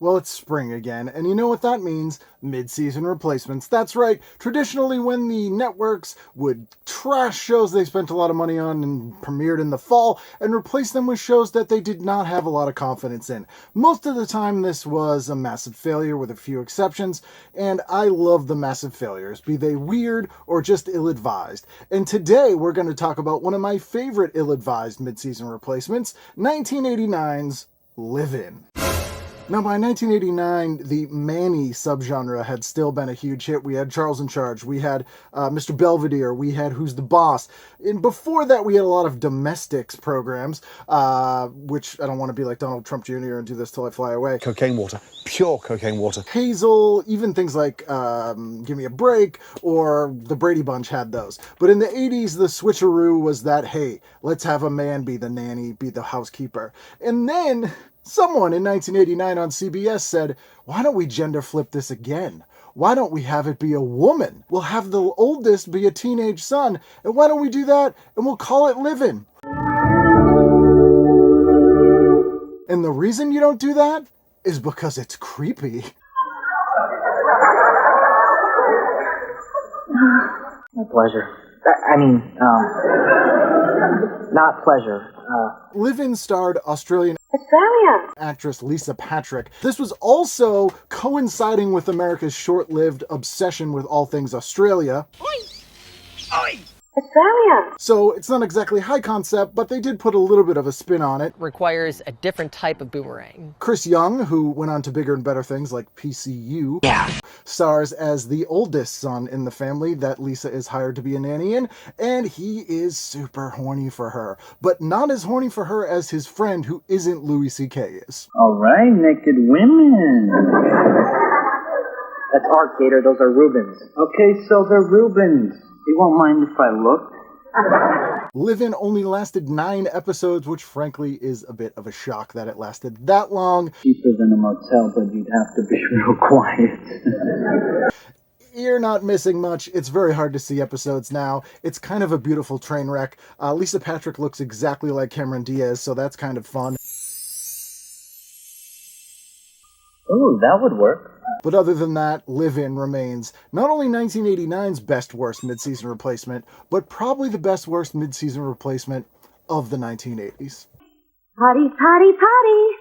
Well, it's spring again, and you know what that means? Mid-season replacements. That's right. Traditionally, when the networks would trash shows they spent a lot of money on and premiered in the fall and replace them with shows that they did not have a lot of confidence in. Most of the time, this was a massive failure with a few exceptions, and I love the massive failures, be they weird or just ill-advised. And today, we're going to talk about one of my favorite ill-advised mid-season replacements, 1989's Live In. Now, by 1989, the Manny subgenre had still been a huge hit. We had Charles in Charge, we had Mr. Belvedere, we had Who's the Boss. And before that, we had a lot of domestics programs, which I don't want to be like Donald Trump Jr. and do this till I fly away. Cocaine water. Pure cocaine water. Hazel, even things like Give Me a Break or The Brady Bunch had those. But in the 80s, the switcheroo was that, hey, let's have a man be the nanny, be the housekeeper. And then someone in 1989 on CBS said, why don't we gender flip this again? Why don't we have it be a woman? We'll have the oldest be a teenage son. And why don't we do that? And we'll call it Live In. And the reason you don't do that is because it's creepy. My pleasure. Not pleasure. Live In starred Australian actress Lisa Patrick. This was also coinciding with America's short-lived obsession with all things Australia. Oi! Oi! Australia. So it's not exactly high concept, but they did put a little bit of a spin on it. Requires a different type of boomerang. Chris Young, who went on to bigger and better things like PCU, stars as the oldest son in the family that Lisa is hired to be a nanny in, and he is super horny for her, but not as horny for her as his friend who isn't Louis C.K. is. All right, naked women. That's art, Gator. Those are Rubens. Okay, so they're Rubens. You won't mind if I look? Live In only lasted 9 episodes, which frankly is a bit of a shock that it lasted that long. Cheaper than a motel, but you'd have to be real quiet. You're not missing much. It's very hard to see episodes now. It's kind of a beautiful train wreck. Lisa Patrick looks exactly like Cameron Diaz, so that's kind of fun. Ooh, that would work. But other than that, Live In remains not only 1989's best-worst mid-season replacement, but probably the best-worst mid-season replacement of the 1980s. Party, party, party.